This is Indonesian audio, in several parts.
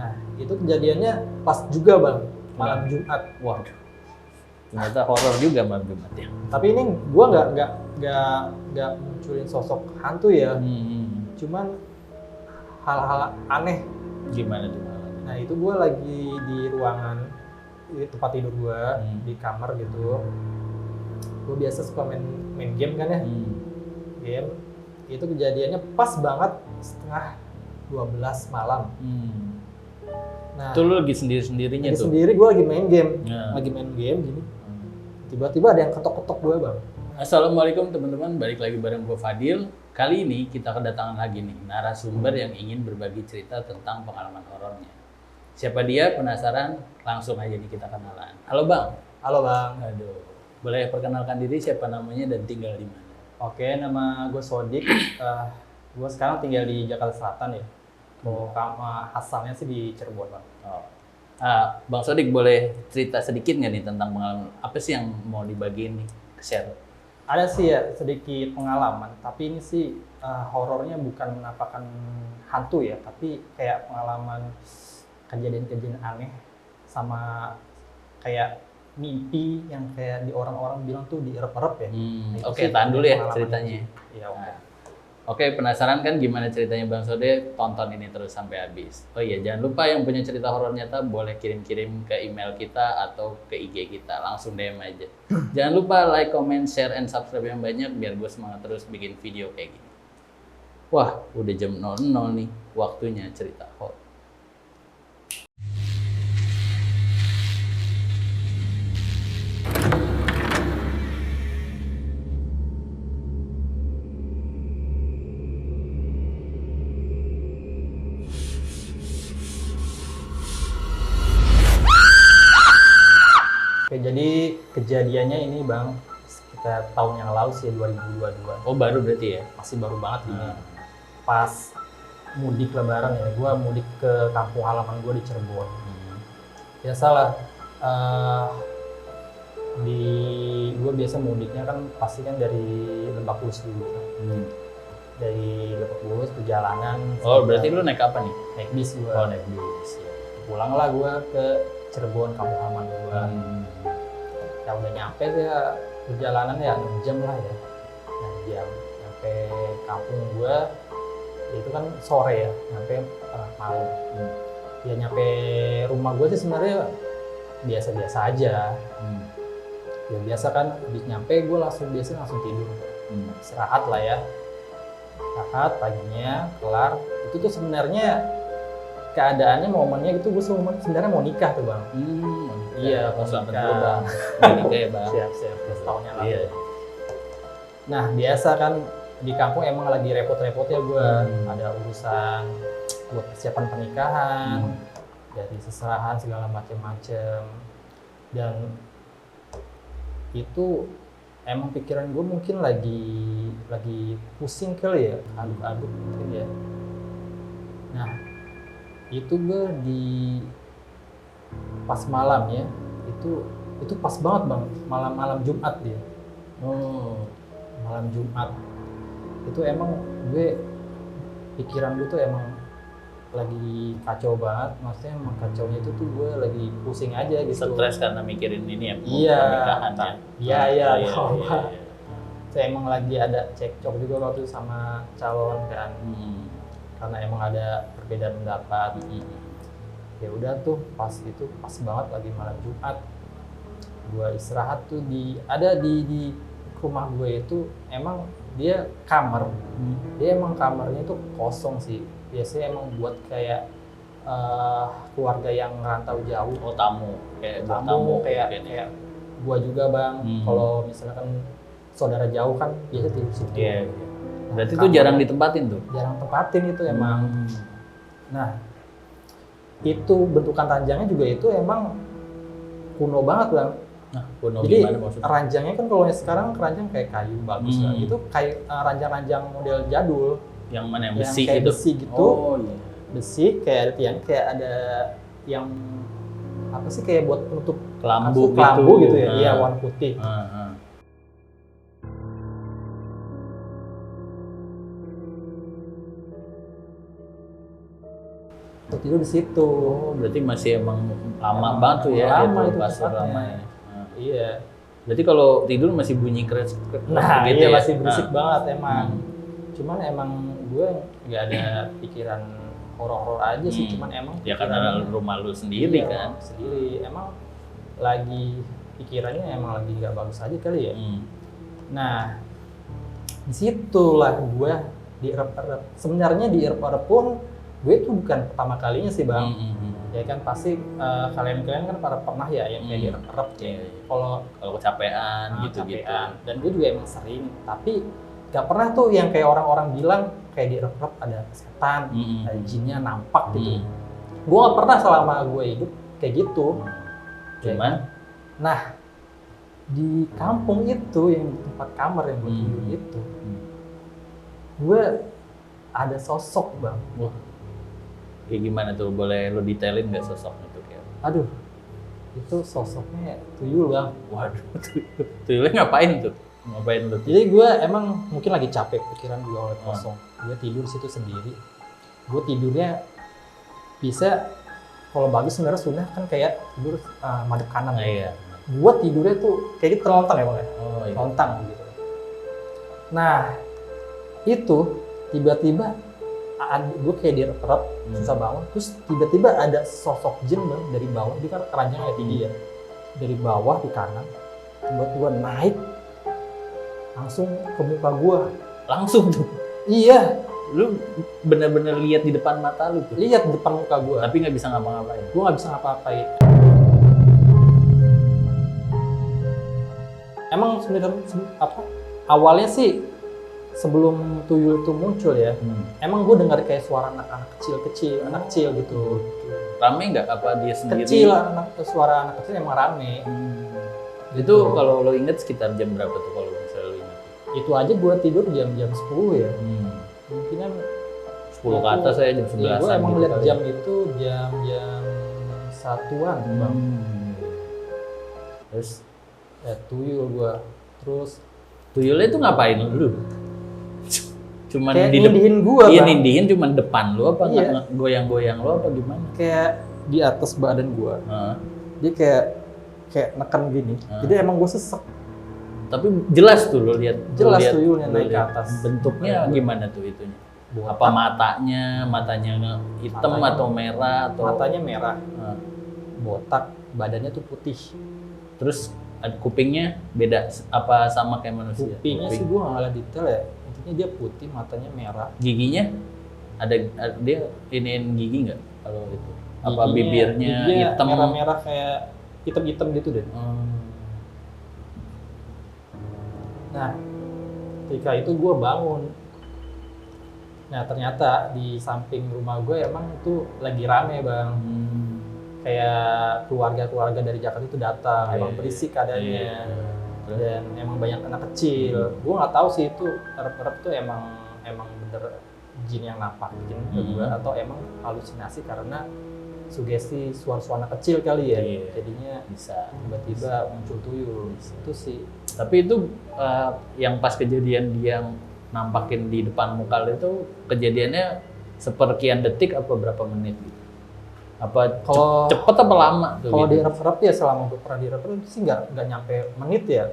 Nah, itu kejadiannya pas juga bang, malam Jumat. Waduh, ternyata horor juga malam Jumat ya. Tapi ini gua nggak munculin sosok hantu ya, cuman hal-hal aneh. Gimana tuh malam? Nah itu gua lagi di ruangan, di tempat tidur gua, di kamar gitu. Gua biasa suka main game kan ya, game. Itu kejadiannya pas banget setengah 12 malam. Nah, itu lu lagi sendiri-sendirinya lagi tuh? sendiri, gue lagi main game. Ya. Lagi main game gini. Tiba-tiba ada yang ketok-ketok gue bang. Assalamualaikum teman-teman, balik lagi bareng gue Fadil. Kali ini kita kedatangan lagi nih narasumber yang ingin berbagi cerita tentang pengalaman horornya. Siapa dia? Penasaran? Langsung aja nih kita kenalan. Halo bang. Halo bang. Aduh, boleh perkenalkan diri, siapa namanya dan tinggal di mana? Oke, nama gue Sodik. Gue sekarang tinggal di Jakarta Selatan ya. Asalnya sih di Cirebon bang. Bang Sodik boleh cerita sedikit nggak nih tentang pengalaman apa sih yang mau dibagiin nih, share? Ada sih ya sedikit pengalaman, tapi ini sih horornya bukan menampakkan hantu ya, tapi kayak pengalaman kejadian-kejadian aneh sama kayak mimpi yang kayak di orang-orang bilang tuh dierep-erep ya. Nah, Oke, tahan dulu ya pengalaman ceritanya. Iya, oke. Oke, penasaran kan gimana ceritanya Bang Sode? Tonton ini terus sampai habis. Oh iya, jangan lupa yang punya cerita horor nyata boleh kirim-kirim ke email kita atau ke IG kita. Langsung DM aja. Jangan lupa like, comment, share, and subscribe yang banyak biar gue semangat terus bikin video kayak gini. Wah, udah jam 00 nih. Waktunya cerita horor. Oke, jadi kejadiannya ini bang, sekitar tahun yang lalu sih 2022. Oh, baru berarti ya? Masih baru banget ini. Pas mudik lebaran ya, gue mudik ke kampung halaman gue di Cirebon. Biasalah, gue biasa mudiknya kan pasti kan dari Lebak Bulus dulu. Dari Lebak Bulus perjalanan. Oh, berarti lu naik apa nih? Naik bis gue. Oh, naik bis. Ya. Pulanglah gue ke Cirebon, kampung halaman gue. Ya udah nyampe ya perjalanan ya 6 jam lah ya. 6 jam nyampe kampung gue. Itu kan sore ya, nyampe malam. Ya nyampe rumah gue sih sebenarnya biasa-biasa aja. Ya biasa kan habis nyampe gue langsung tidur. Istirahat lah ya. Istirahat paginya kelar. Itu tuh sebenarnya keadaannya momennya gitu gue sebenarnya mau nikah tuh bang. Iya, mau selamat dulu bang. Nikah ya bang. Siap, setahunnya lah. Iya. Nah biasa kan di kampung emang lagi repot-repot ya gue. Ada urusan buat persiapan pernikahan, dari seserahan segala macem-macem. Dan itu emang pikiran gue mungkin lagi pusing kali ya, aduk-aduk mungkin ya. Nah itu gue di pas malam ya, itu pas banget bang, malam Jumat dia. Malam Jumat itu emang pikiran gue tuh emang lagi kacau banget, maksudnya emang kacaunya itu tuh gue lagi pusing aja gitu. Stres karena mikirin ini ya, pernikahan ya. Iya. Saya emang lagi ada cekcok juga waktu itu sama calon kan. Karena emang ada perbedaan pendapat. Ya udah tuh pas banget lagi malam Jumat. Gue istirahat tuh di rumah gue itu emang dia kamar. Dia emang kamarnya tuh kosong sih. Biasanya emang buat kayak keluarga yang ngerantau jauh. Oh, tamu. Kayak kayak gua juga bang. Kalau misalkan saudara jauh kan biasa di situ. Iya. Berarti itu jarang ditempatin tuh? Jarang tempatin itu emang. Nah, itu bentukan ranjangnya juga itu emang kuno banget bang. Nah, kuno jadi gimana maksudnya? Ranjangnya kan kalau sekarang ranjang kayak kayu bagus lah. Itu kayak ranjang-ranjang model jadul. Yang mana yang Yang besi kayak gitu? besi gitu. Oh iya. Besi kayak ada tiang, kayak ada yang apa sih kayak buat penutup kelambu gitu ya. Iya, warna putih. Gue tidur di situ. Oh, berarti masih emang lama Emang banget tuh ya, lama itu kasur tempatnya. lama ya. Nah, Iya. berarti kalau tidur masih bunyi keras Nah, gitu iya ya? masih berisik Nah. banget emang. Cuman emang gue nggak ada pikiran horor-horor aja sih, cuman emang Ya karena pikirannya- rumah lu sendiri iya, kan. Sendiri. Emang lagi pikirannya emang lagi nggak bagus aja kali ya. Nah, disitulah gue diirep-erep. Sebenarnya diirep-erep pun gue itu bukan pertama kalinya sih bang. Ya kan pasti kalian kan pernah ya yang kayak diirep-erep Iya, ya. iya. Kalau Kalau kecapean gitu-gitu. capean. Dan gue juga emang sering, tapi gak pernah tuh yang kayak orang-orang bilang kayak diirep-erep ada setan, ada jinnya nampak gitu. Gue gak pernah selama gue hidup kayak gitu. Cuman Nah, di kampung itu yang di tempat kamar yang gue tidur itu, gue ada sosok bang. wah, kayak gimana tuh? Boleh lu detailin nggak sosoknya tuh kayak? Aduh, itu sosoknya tuyul bang. Waduh, tuyulnya ngapain tuh? Ngapain lu? Jadi gue emang mungkin lagi capek, pikiran gue oleh kosong. Gue tidur situ sendiri. Gue tidurnya bisa, kalau bagus sebenarnya sunnah kan kayak tidur madep kanan. Nah, iya. Gue tidurnya tuh kayak gitu terlontang ya bang ya? Oh iya. Lontang gitu. Nah, itu tiba-tiba gue kayak direp-rep, susah bangun. Terus tiba-tiba ada sosok jin bang dari bawah, dia kan keranjang kayak tinggi ya. Dari bawah di kanan, tiba-tiba naik langsung ke muka gue. Langsung tuh. Iya, Lu bener-bener lihat di depan mata lu tuh. lihat di depan muka gue. Tapi nggak bisa ngapa-ngapain. Gue nggak bisa ngapa-ngapain. Emang sebenarnya awalnya sih sebelum tuyul itu muncul ya, emang gue dengar kayak suara anak-anak kecil gitu. Rame nggak? Apa dia sendiri? Kecil, suara anak kecil emang rame. Itu kalau lo inget sekitar jam berapa tuh kalau misalnya lo inget? Itu aja gue tidur jam 10 ya. Mungkinan 10 ke atas ya, jam 11-an ya, gue emang gitu lihat kali. jam itu jam 1-an bang. Terus Ya tuyul gue. Terus tuyulnya itu ngapain lu? Cuman kayak di nindihin gue Iya bang. nindihin cuman depan lu apa Iya. goyang-goyang lu apa gimana? Kayak di atas badan gue. Heeh. Dia kayak neken gini. Jadi emang gue sesek. Tapi jelas tuh lo lihat. Jelas lu lihat- tuyulnya lu naik ke lihat atas. Bentuknya gimana tuh itunya? Botak. Apa matanya hitam atau merah atau Matanya merah, Heeh. botak, badannya tuh putih. Terus kupingnya beda apa sama kayak manusia? Kupingnya sih gue nggak lihat detail ya. Intinya dia putih, matanya merah. Giginya ada dia iniin gigi nggak kalau itu? Apa Giginya- bibirnya giginya hitam? merah-merah kayak hitam-hitam gitu deh. Nah, ketika itu gue bangun. Nah, ternyata di samping rumah gue emang itu lagi rame bang. Kayak keluarga-keluarga dari Jakarta itu datang, emang berisik keadaannya. Dan emang banyak anak kecil. Gue nggak tahu sih itu erep-erep tuh emang bener jin yang nampakin ke gue atau emang halusinasi karena sugesti suara-suara anak kecil kali ya. Iya. Jadinya Bisa. tiba-tiba muncul tuyul. Itu sih. Tapi itu yang pas kejadian dia nampakin di depan muka lu itu kejadiannya seperkian detik apa berapa menit gitu? Apa Kalau- cepet apa lama tuh? Kalau gitu? di erep-erep ya selama gue pernah di erep-erep sih nggak nyampe menit ya.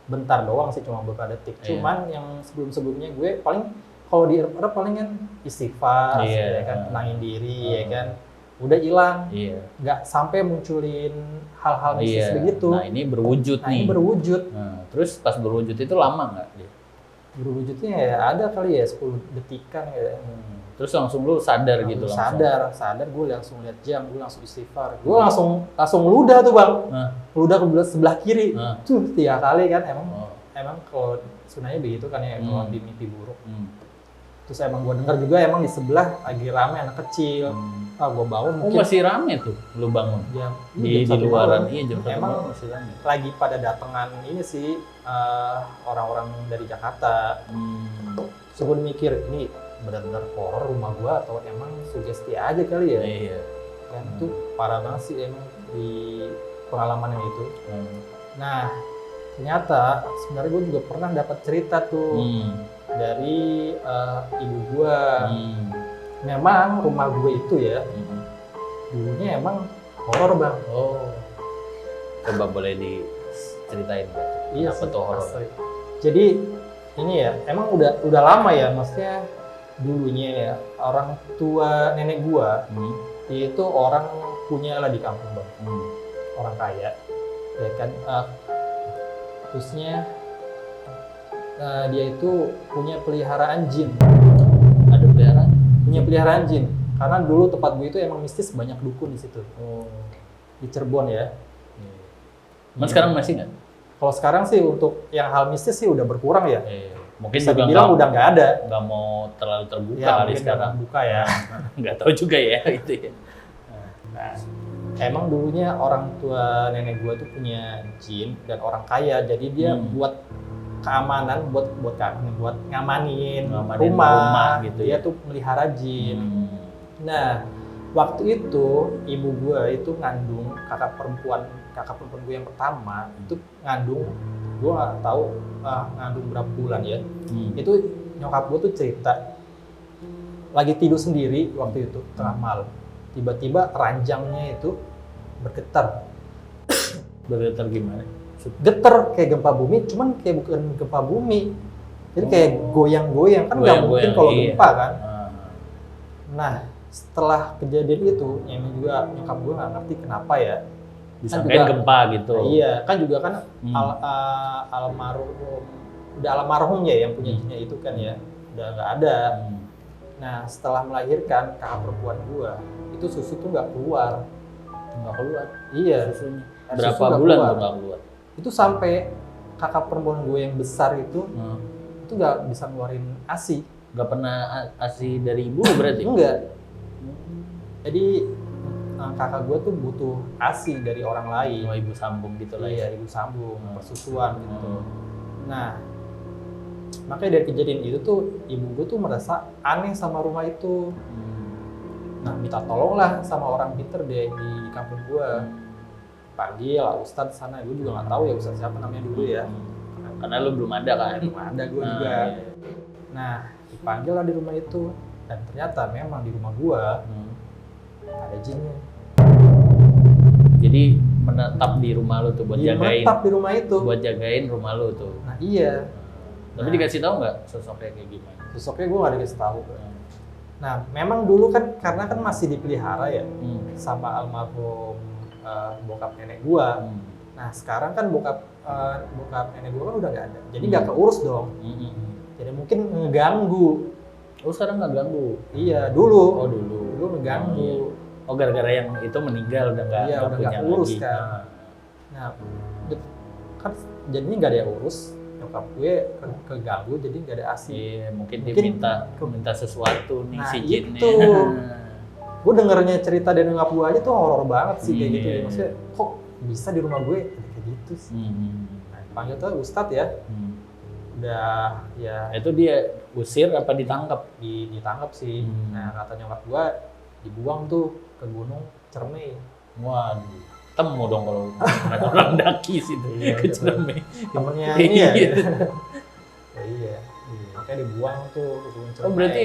Bentar doang sih, cuma beberapa detik. Iya. Cuman yang sebelum-sebelumnya gue paling kalau di erep paling kan istighfar, Iya. ya kan, tenangin diri, ya kan, udah hilang, Iya. nggak sampai munculin hal-hal mistis Iya. begitu. Nah ini berwujud Nah, nih. ini berwujud. Nah, terus pas berwujud itu lama nggak dia? Berwujudnya ya ada kali ya 10 detikan ya. Terus langsung lu sadar gitu langsung. Sadar gue langsung lihat jam, gue langsung istighfar, gue langsung ludah tuh bang, Nah. ludah ke sebelah kiri, Nah. tuh 3 kali kan emang. Oh. Emang kalau sunahnya begitu kan ya kalau di mimpi buruk. Terus emang gue dengar juga emang di sebelah lagi rame anak kecil. Gue bangun Oh mungkin masih rame tuh lu bangun jam di jam 1 luaran. malam. Iya jam 1 Emang malam masih rame. lagi pada datangan ini sih orang-orang dari Jakarta. Terus gue mikir ini benar-benar horor rumah gue atau emang sugesti aja kali ya? Iya. Kan itu parah banget sih emang di pengalaman yang itu. Nah ternyata sebenarnya gue juga pernah dapat cerita tuh dari ibu gue. Memang rumah gue itu ya, dulunya emang horor bang. Oh, coba boleh diceritain berarti. Iya Apa sih, tuh horor? asli. Jadi ini ya, emang udah lama ya, maksudnya dulunya ya orang tua nenek gua itu orang punya lah di kampung bang, orang kaya, ya kan. Terusnya dia itu punya peliharaan jin. Ada peliharaan? Punya peliharaan jin. Karena dulu tempat gue itu emang mistis, banyak dukun di situ. Di Cirebon ya. Mas sekarang masih nggak? Kalau sekarang sih untuk yang hal mistis sih udah berkurang ya. Mungkin Bisa juga dibilang udah nggak ada. nggak mau terlalu terbuka Ya, kali mungkin sekarang. buka ya. Nggak tahu juga ya itu ya. Nah, emang dulunya orang tua nenek gua tuh punya jin dan orang kaya, jadi dia buat keamanan, buat ngamanin rumah gitu dia ya. tuh melihara jin. Nah, waktu itu ibu gua itu ngandung kakak perempuan gue yang pertama itu ngandung, gua nggak tahu ngandung berapa bulan ya. Itu nyokap gua tuh cerita lagi tidur sendiri waktu itu tengah malam, tiba-tiba ranjangnya itu bergetar. Bergetar gimana? Getar kayak gempa bumi, cuman kayak bukan gempa bumi, jadi kayak goyang-goyang kan, nggak mungkin kalau gempa kan. Nah, setelah kejadian itu, yang juga nyokap gue nggak ngerti kenapa ya, disangkain gempa gitu. Nah, iya kan juga kan almarhum ya yang punya jinnya itu kan ya udah nggak ada. Nah, setelah melahirkan kakak perempuan gue itu susu tuh nggak keluar. Iya, susunya. Berapa bulan tuh nggak keluar? Itu sampai kakak perempuan gue yang besar itu nggak bisa ngeluarin ASI. Nggak pernah ASI dari ibu berarti? Enggak. Jadi kakak gue tuh butuh ASI dari orang lain. Oh, ibu sambung gitu lah ya. ya? Ibu sambung, persusuan gitu. Nah, makanya dari kejadian itu tuh ibu gue tuh merasa aneh sama rumah itu. Nah, minta tolong lah sama orang pinter deh di kampung gue. Panggil lah Ustadz sana, gue juga nggak tahu ya Ustadz siapa namanya dulu ya. Karena lu belum ada kan? Belum ada gue juga. Iya. Nah, dipanggil lah di rumah itu. Dan ternyata memang di rumah gue ada jinnya. Jadi menetap di rumah lu tuh buat jagain. Menetap di rumah itu. Buat jagain rumah lu tuh. Nah iya. Tapi dikasih tahu nggak sosoknya kayak gimana? Sosoknya gue nggak dikasih tahu. Nah memang dulu kan karena kan masih dipelihara ya sama almarhum bokap nenek gue. Nah sekarang kan bokap nenek gue kan udah nggak ada. Jadi nggak keurus dong. Jadi mungkin ngeganggu. Oh sekarang nggak ganggu? Iya dulu. Oh dulu. Dulu ngeganggu. Oh gara-gara yang itu meninggal udah nggak punya urus lagi. Kan. Nah kan jadinya nggak ada yang urus. Nyokap gue keganggu jadi nggak ada ASI. Iya mungkin dia minta sesuatu nih si jinnya. Itu. Gue dengernya cerita dari nyokap gue aja tuh horor banget sih kayak gitu. Maksudnya kok bisa di rumah gue kayak gitu sih. Nah, panggil tuh Ustadz ya. Udah ya. Itu dia usir apa ditangkap? Ditangkap sih. Nah kata nyokap gue dibuang tuh ke gunung Cermai. Waduh, temu dong kalau ada orang daki situ ke Cermai. Temennya ini ya. Iya. Makanya dibuang tuh ke gunung Cermai. Oh berarti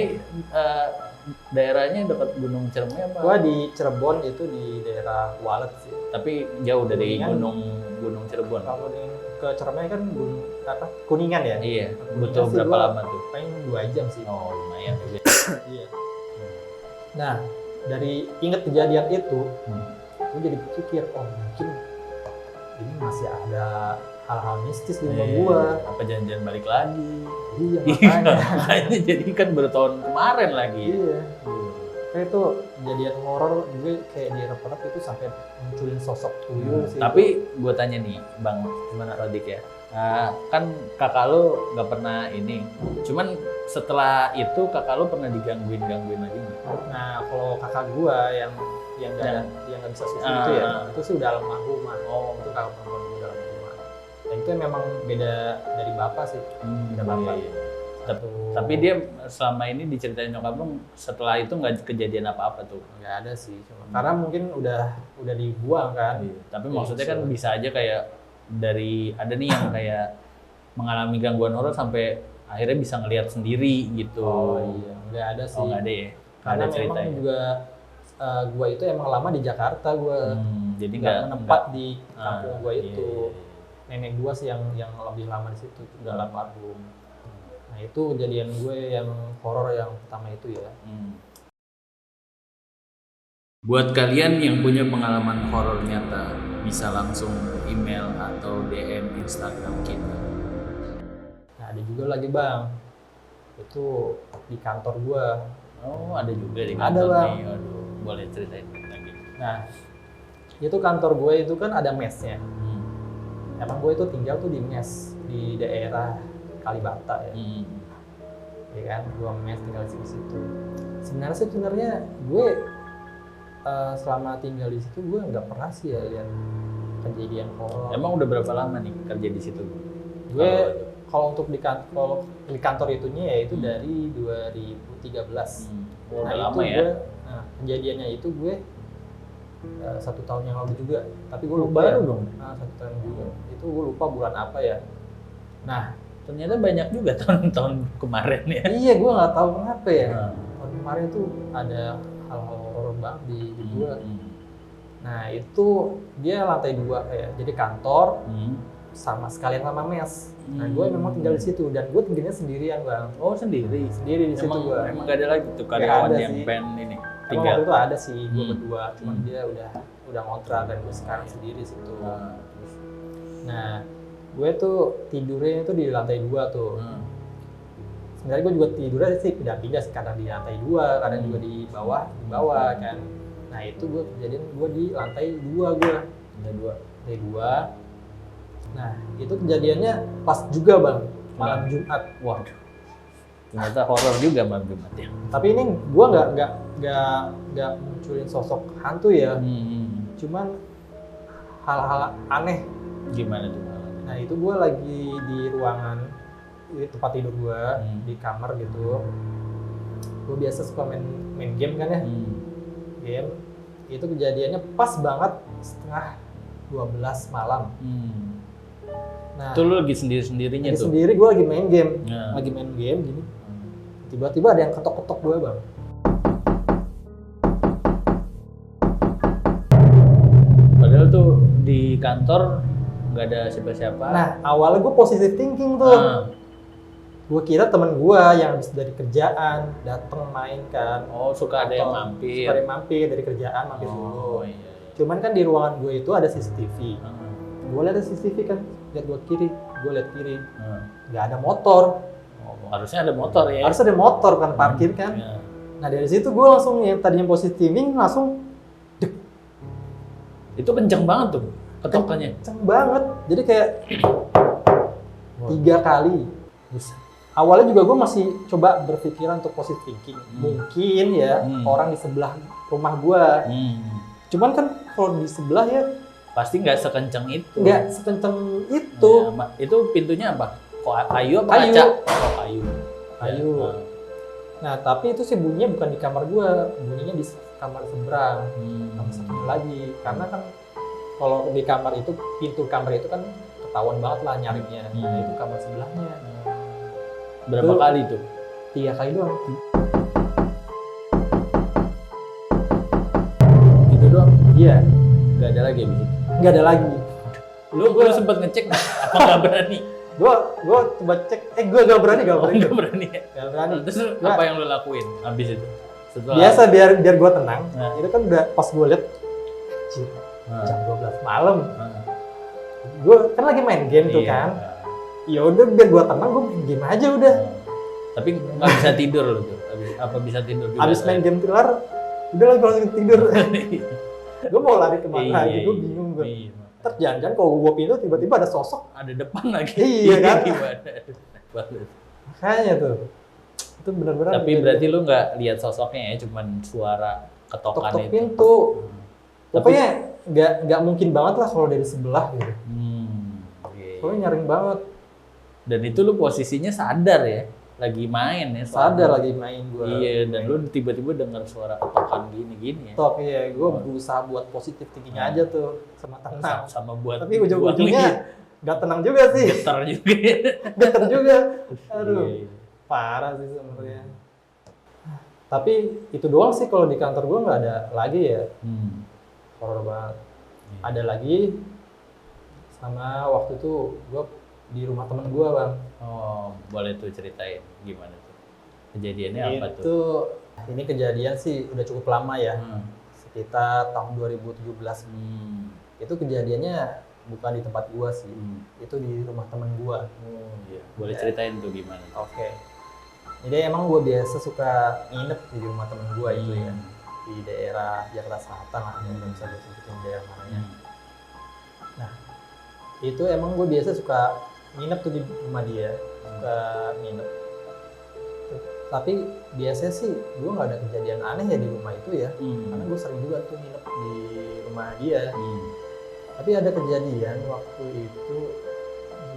daerahnya dekat gunung Cermai apa? Gua di Cirebon itu di daerah Walet sih. Tapi jauh dari gunung Cirebon. Kalau ke Cermai kan gunung apa? Kuningan ya? Iya. Butuh berapa lama tuh? Paling 2 jam sih. Oh lumayan juga. Iya. Nah, dari ingat kejadian itu, gue jadi berpikir, oh mungkin ini masih ada hal-hal mistis di rumah gue. Apa jangan-jangan balik lagi? Iya, makanya. Makanya jadi kan bertahun kemarin lagi. Iya. Kayak itu kejadian horor, gue kayak di rep-rep itu sampai munculin sosok tuyul sih. Tapi gue tanya nih, Bang, gimana Rodik ya? Kan kakak lo nggak pernah ini, cuman setelah itu kakak lo pernah digangguin lagi nggak? Nah kalau kakak gua yang nggak bisa susu itu ya, itu sih udah almarhumah. Oh itu kakak perempuan gua udah almarhumah. Dan itu memang beda dari bapak sih, beda bapak. Iya. Tapi dia selama ini diceritain nyokap lo setelah itu nggak kejadian apa-apa tuh? Nggak ada sih, karena mungkin udah dibuang kan. Iya. Tapi maksudnya kan bisa aja kayak dari ada nih yang kayak mengalami gangguan horor sampai akhirnya bisa ngelihat sendiri gitu. Oh iya, nggak ada sih. Oh nggak ada ya? Karena Ada cerita memang ya? juga gua itu emang lama di Jakarta gua. Jadi nggak menempat nggak- di kampung gua iya, itu. iya. Nenek gua sih yang lebih lama di situ, udah almarhum. Nah itu kejadian gue yang horor yang pertama itu ya. Buat kalian yang punya pengalaman horor nyata, bisa langsung email atau DM Instagram kita. Nah ada juga lagi bang, itu di kantor gua. Oh, ada juga di Ada, kantor Bang. nih. Aduh, boleh ceritain lagi. Nah itu kantor gue itu kan ada mesnya. Emang gue itu tinggal tuh di mes di daerah Kalibata ya. Ya kan, gua mes tinggal di situ. Sebenarnya gue selama tinggal di situ gue nggak pernah sih ya lihat kejadian horor. Emang udah berapa lama nih kerja di situ? Gue kalau untuk kalau di kantor itunya ya itu dari 2013. Udah Nah lama itu ya? gue, kejadiannya itu gue 1 tahun yang lalu juga. Tapi gue lupa baru ya. dong. 1 tahun juga. Itu gue lupa bulan apa ya. Nah Ternyata banyak juga tahun-tahun kemarin ya. iya gue nggak tahu kenapa ya. Nah. Tahun kemarin tuh ada hal-hal horor banget di gue. Hmm. Nah itu dia lantai 2 ya. Jadi kantor sama sekalian sama mes. Nah gue memang tinggal di situ dan gue tinggalnya sendirian bang. Oh sendiri? Sendiri di situ Emang, gue. emang gak ada lagi tuh Nggak karyawan ada yang sih. pengen ini Emang tinggal? waktu itu ada sih gue Hmm. berdua, cuman dia udah ngontrak dan gue sekarang sendiri situ. Nah gue tuh tidurnya itu di lantai 2 tuh. Sebenarnya gue juga tidurnya sih pindah-pindah sih, kadang di lantai 2, kadang juga di bawah kan. Nah itu gue kejadian gue di lantai 2 gue. Lantai 2. Nah itu kejadiannya pas juga bang, malam Jumat. Waduh, ternyata horor juga malam Jumat ya. Tapi ini gue nggak munculin sosok hantu ya, cuman hal-hal aneh. Gimana tuh? Nah itu gue lagi di ruangan di tempat tidur gue di kamar gitu. Gue biasa suka main game kan ya, game. Itu kejadiannya pas banget setengah 12 malam. Nah, Itu lu lagi sendiri-sendirinya lagi tuh? sendiri gue lagi main game, Ya. lagi main game gini. Tiba-tiba ada yang ketok-ketok gue bang. Padahal tuh di kantor nggak ada siapa-siapa. Nah awalnya gue positive thinking tuh. Gue kira temen gue yang habis dari kerjaan dateng main kan. Oh suka ada yang Atau mampir. suka ada yang mampir dari kerjaan mampir dulu. Oh iya. Cuman kan di ruangan gue itu ada CCTV. Gue lihat ada CCTV kan, lihat gue kiri, gue lihat kiri, nggak ada motor. Oh, harusnya ada motor ya. Harus ada motor kan parkir kan. Iya. Nah dari situ gue langsung yang tadinya positive thinking langsung Itu kenceng banget tuh ketokannya. kenceng banget. Jadi kayak 3 kali. Awalnya juga gue masih coba berpikiran untuk positive thinking. Mungkin ya orang di sebelah rumah gue. Cuman kan kalau di sebelah ya Pasti nggak sekenceng itu. nggak sekenceng itu. Ya, itu pintunya apa? Kok kayu apa Kayu. kaca? Oh kayu. Kayu. Ya. Nah tapi itu sih bunyinya bukan di kamar gue, bunyinya di kamar seberang, kamar satunya lagi. Karena kan kalau di kamar itu pintu kamar itu kan ketahuan banget lah nyarinya. Nah itu kamar sebelahnya. Berapa Itu- kali tuh? 3 kali doang. Itu doang. Iya, Nggak ada lagi abis itu. nggak ada lagi. Lu sempet ngecek nggak? Apa nggak berani? Gue coba cek, gue nggak berani, Oh, nggak berani ya? Nggak berani. Terus Nggak. apa yang lu lakuin abis itu? Setelah Biasa biar gue tenang. Nah. Itu kan udah pas gue liat, anjir, Nah. jam 12 malam. Nah. Gue kan lagi main game tuh Iya. kan. Ya udah biar gue tenang, gue main game aja udah. Tapi nggak bisa tidur lu tuh. Apa bisa tidur juga? Abis main game kelar, udah lagi langsung tidur. Gue mau lari kemana Iya, gitu, gue bingung gue. Iya. Ntar jangan-jangan kalau gue pintu tiba-tiba ada sosok. Ada depan lagi. Iya kan? Gimana? Bagus. Makanya tuh. Itu benar-benar. Tapi berarti lu nggak lihat sosoknya ya, cuman suara ketokan tok-tok itu. pintu. Tapi- Pokoknya nggak mungkin banget lah kalau dari sebelah gitu. Oke. Pokoknya nyaring banget. Dan itu lu posisinya sadar ya, lagi main ya. Sadar lagi main gue. Iya, dan lu tiba-tiba dengar suara ketokan gini-gini ya. Tok iya, gue berusaha buat positif thinking aja tuh sama tenang. Sama buat Tapi ujung-ujungnya nggak tenang juga sih. getar juga. Getar juga. Aduh, Iya. parah sih sebenarnya. Tapi itu doang sih kalau di kantor gue nggak ada lagi ya. Horor banget. Ada lagi sama waktu itu gue di rumah temen gue bang. Oh, boleh tuh ceritain gimana tuh? Kejadiannya apa tuh? Itu ini kejadian sih udah cukup lama ya. Sekitar tahun 2017. Itu kejadiannya bukan di tempat gue sih. Itu di rumah temen gue. Oh, iya. Boleh ceritain tuh gimana? Oke. Jadi emang gue biasa suka nginep di rumah temen gue itu ya. Di daerah Jakarta Selatan lah, nggak bisa gue sebutin daerah mananya. Nah, itu emang gue biasa suka nginep tuh di rumah dia, suka nginep. Tapi biasanya sih gue nggak ada kejadian aneh ya di rumah itu ya, karena gue sering juga tuh nginep di rumah dia. Tapi ada kejadian waktu itu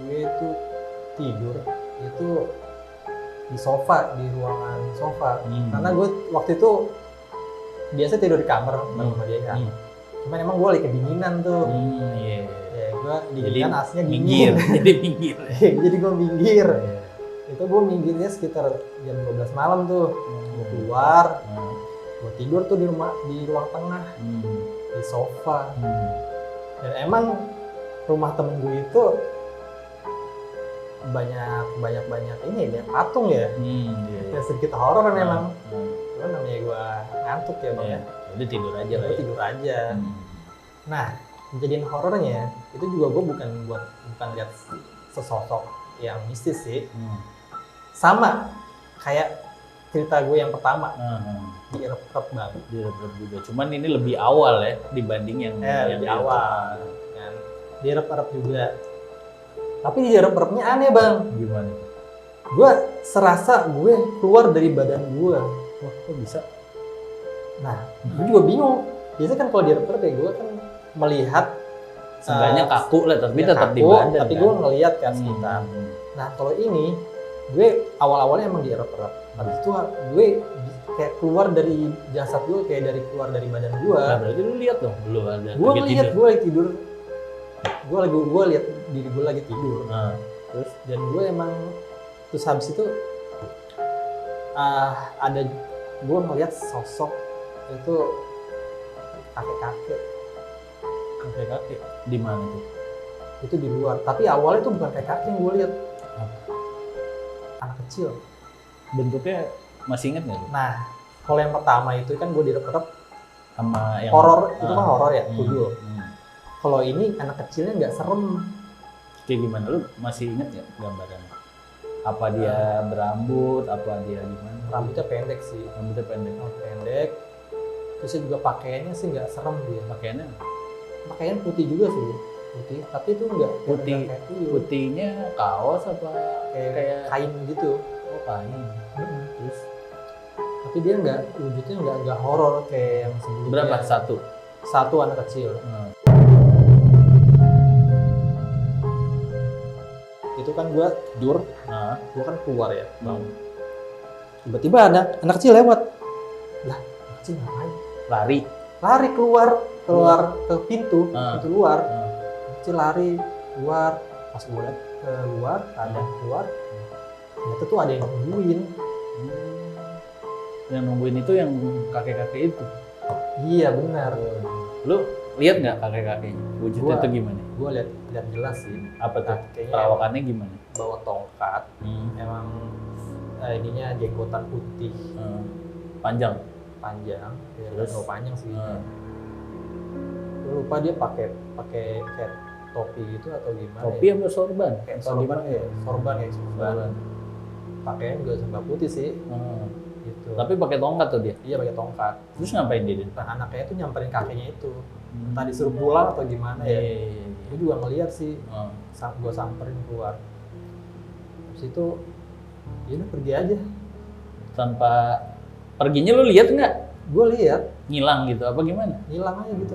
gue tuh tidur itu di sofa, di ruangan sofa. Karena gue waktu itu biasa tidur di kamar sama dia kan. Cuman emang gue lagi kedinginan tuh. Ya, gue dinginan aslinya dingin. Jadi minggir. Jadi gue minggir. Itu gue minggirnya sekitar jam 12 malam tuh. Gue keluar. Gue tidur tuh di ruang tengah. Di sofa. Dan emang rumah temen gue itu banyak ini ya, patung ya. Ya sedikit horor kan emang. Cuman namanya gue ngantuk ya bang ya. Udah tidur aja lah. Gue tidur aja. Nah, kejadian horornya itu juga gue bukan lihat sesosok yang mistis sih. Sama kayak cerita gue yang pertama. Direp-rep banget. Direp-rep juga. Cuman ini lebih awal ya dibanding yang lebih awal. Kan. Direp-rep juga. Tapi direp-repnya aneh bang. Gimana? Gue serasa gue keluar dari badan gue. Wah, kok bisa? Nah, gue juga bingung. Biasanya kan kalau direp-rep ya gue kan melihat seenggaknya kaku lah, tapi ya tetap kaku, di badan. Tapi kan? gue ngelihat kan sekitar. Nah, kalau ini gue awal-awalnya emang direp-rep. Habis itu gue kayak keluar dari jasad gue, kayak keluar dari badan gue. Nah, berarti lu lihat dong, lu ada gue ngeliat gue lagi tidur. Gue lihat diri gue lagi tidur. Terus dan gue emang terus habis itu ada gue ngeliat sosok itu kakek-kakek di mana tuh? Itu di luar. Tapi awalnya itu bukan kakek yang gue lihat, anak kecil. Bentuknya masih inget nggak? Nah, kalau yang pertama itu kan gue direp-rep sama yang horor, itu kan horor ya, tudul. Kalau ini anak kecilnya nggak serem. Kayak gimana? Lu masih inget nggak gambarannya? Apa dia berambut? Apa dia gimana? Rambutnya pendek sih. Rambutnya pendek. Pendek. Terus juga pakaiannya sih nggak serem dia. Pakaian putih juga sih. Putih, tapi itu nggak putih. Kayak tuyul. Putihnya kaos apa kayak kain gitu. Oh, kain. Terus tapi dia wujudnya nggak horor kayak yang sebelumnya. Berapa? Satu anak kecil. Itu kan gue tidur, gue kan keluar ya, tiba-tiba ada anak kecil lewat. Lah, anak kecil ngapain? Lari keluar ke pintu luar. Anak kecil lari keluar, pas gue lihat keluar, ternyata tuh ada yang nungguin. Yang nungguin itu yang kakek-kakek itu? Iya benar. Lu lihat nggak kakek-kakeknya? Wujudnya tuh gimana? Gue lihat jelas sih. Apa tuh? Perawakannya gimana? Bawa tongkat. Emang ininya jenggotan putih. Panjang. Ya, terus panjang sih. Gue lupa dia pakai kayak topi gitu atau gimana? Topi apa sorban? Kayak sorban. Pakainya juga serba putih sih. Gitu. Tapi pakai tongkat tuh dia? Iya pakai tongkat. Terus ngapain dia? Nah, anaknya itu nyamperin kakeknya itu. Entah disuruh pulang atau gimana ya. Gue juga ngeliat sih. Gue samperin keluar. Terus itu ya udah pergi aja. Tanpa perginya lu lihat nggak? Gue lihat. Ngilang gitu apa gimana? Ngilang aja gitu.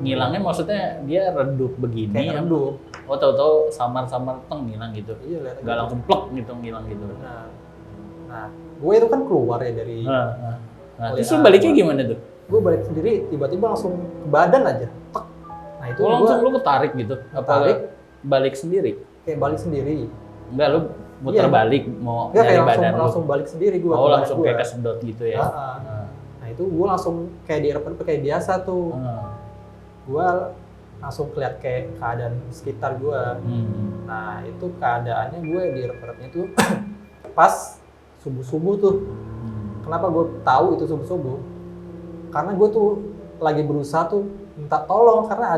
Ngilangnya maksudnya dia redup begini. Kayak redup. Oh tahu-tahu samar-samar ngilang gitu. Iya lihat. Gak langsung plek gitu ngilang gitu. Nah, gue itu kan keluar ya dari. Nah, terus lu baliknya gimana tuh? Gue balik sendiri, tiba-tiba langsung ke badan aja. Tek. Nah itu langsung lu ketarik gitu? Apa balik sendiri? Kayak balik sendiri. Enggak, lu muter Iya. balik mau Enggak, nyari kayak badan langsung lu. balik sendiri gue. Oh langsung kayak kesedot gitu ya. Nah itu gue langsung kayak direpet kayak biasa tuh. Gue langsung keliat kayak keadaan sekitar gue. Nah itu keadaannya gue direpetnya tuh pas subuh-subuh tuh. Kenapa gue tahu itu subuh-subuh? Karena gue tuh lagi berusaha tuh minta tolong karena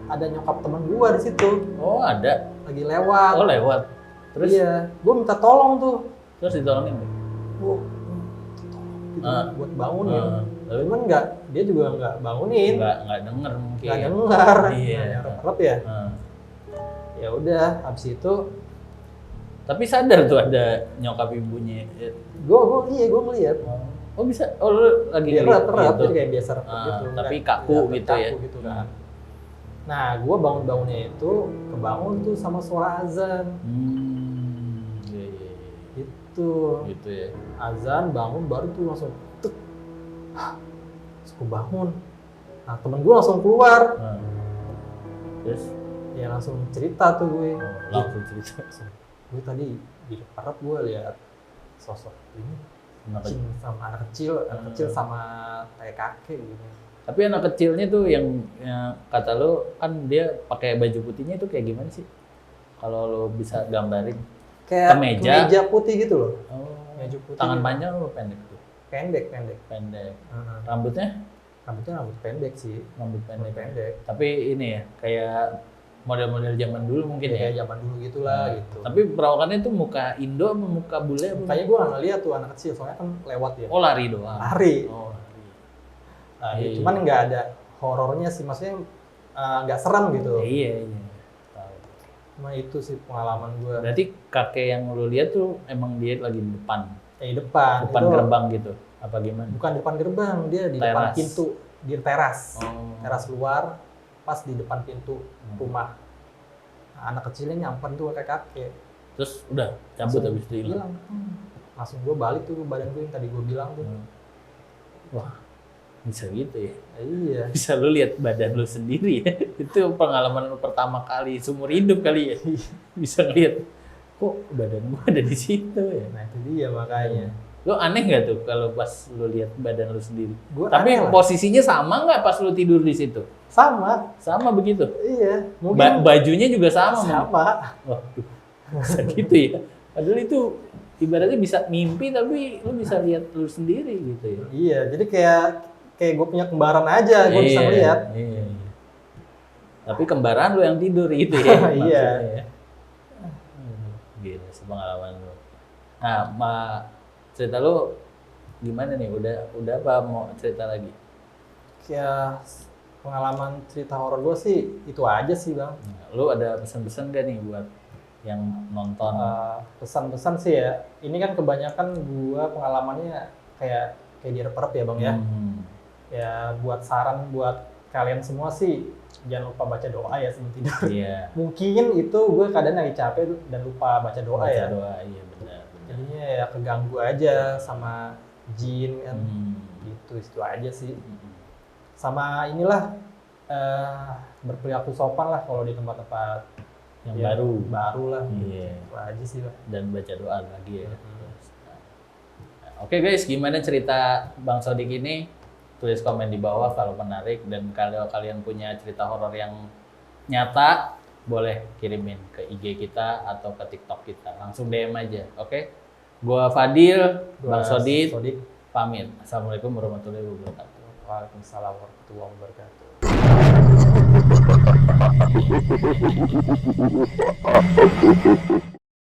ada nyokap teman gue di situ. Oh ada. Lagi lewat. Oh lewat. Terus? Iya, gue minta tolong tuh. Terus ditolongin? Gue gitu, buat bangunin. Tapi Cuman dia juga nggak bangunin. nggak denger mungkin. Nggak dengar. Iya. Rep ya. Ya udah, habis itu Tapi sadar tuh ada nyokap ibunya. gue ngeliat. Oh bisa? Oh lu lagi Dia ngeliat rep, gitu? jadi kayak biasa rep gitu. Tapi Nggak- kaku nggak gitu ya? kaku gitu kan. Nah, gue bangunnya itu kebangun tuh sama suara azan. Iya, iya. Gitu. Gitu ya. Azan, bangun, baru tuh langsung tek. Terus gue bangun. Nah, temen gue langsung keluar. Terus? Ya langsung cerita tuh gue. Langsung cerita. Gue tadi di depan gue lihat sosok ini. Anak Kucing sama anak kecil sama kayak kakek gitu. Tapi anak kecilnya tuh yang kata lo kan dia pakai baju putihnya itu kayak gimana sih? Kalau lo bisa gambarin. Kayak Kemeja putih gitu loh. Oh, Kemeja putih tangan gitu. panjang lo pendek tuh? Pendek. Pendek. Heeh. Rambutnya? Rambutnya rambut pendek sih. Rambut pendek. Pendek. Tapi ini ya, kayak model-model zaman dulu mungkin ya? Kayak zaman dulu gitulah gitu. Tapi perawakannya tuh muka Indo apa muka bule? Kayaknya gue nggak ngeliat tuh anak kecil, soalnya kan lewat ya. Oh lari doang? Lari. Oh lari. Lari. Cuman nggak ada horornya sih, maksudnya nggak seram gitu. Iya. Tahu. Cuma itu sih pengalaman gue. Berarti kakek yang lu lihat tuh emang dia lagi di depan? Di depan. Depan itu gerbang gitu? Apa gimana? Bukan depan gerbang, dia di depan Teras. pintu, di teras. Oh. Teras luar, pas di depan pintu rumah. Nah, anak kecilnya nyamperin tuh ke kakek. Terus udah cabut habis itu hilang. Langsung gue balik tuh ke badan gue yang tadi gue bilang tuh. Wah, bisa gitu ya? Iya. Bisa lu lihat badan lu sendiri ya? Itu pengalaman lu pertama kali seumur hidup kali ya? Bisa lihat, kok badan gua ada di situ ya? Nah itu dia makanya. Lu aneh nggak tuh kalau pas lu lihat badan lu sendiri? Gua Tapi aneh lah. posisinya sama nggak pas lu tidur di situ? Sama. Sama begitu? Iya. Mungkin Bajunya juga sama? sama. Waduh, bisa gitu ya? Padahal itu ibaratnya bisa mimpi tapi lu bisa lihat lu sendiri gitu ya? Iya. Jadi kayak gue punya kembaran aja, gue bisa melihat. Iya. Tapi kembaran lu yang tidur gitu ya? Iya. maksudnya ya? Gila, pengalaman lu. Nah, cerita lu gimana nih? Udah apa mau cerita lagi? Kayak pengalaman cerita horor gue sih itu aja sih bang. Nah, lu ada pesan-pesan gak nih buat yang nonton? Pesan-pesan sih ya. Ini kan kebanyakan gue pengalamannya kayak di rep ya bang ya. Ya buat saran buat kalian semua sih jangan lupa baca doa ya sebelum tidur. Iya. Mungkin itu gue kadang lagi capek dan lupa baca doa Baca ya. doa, iya benar. Jadinya ya keganggu aja sama jin kan. Itu aja sih. Sama inilah berperilaku sopan lah kalau di tempat-tempat Yang ya, baru lah. Iya. Itu aja sih Bang. Dan baca doa lagi ya. Oke guys, gimana cerita Bang Sodik ini? Tulis komen di bawah kalau menarik, dan kalau kalian punya cerita horor yang nyata boleh kirimin ke IG kita atau ke TikTok kita. Langsung DM aja, oke? Gua Fadil, Bang Sodik, pamit. Assalamualaikum warahmatullahi wabarakatuh. Waalaikumsalam warahmatullahi wabarakatuh.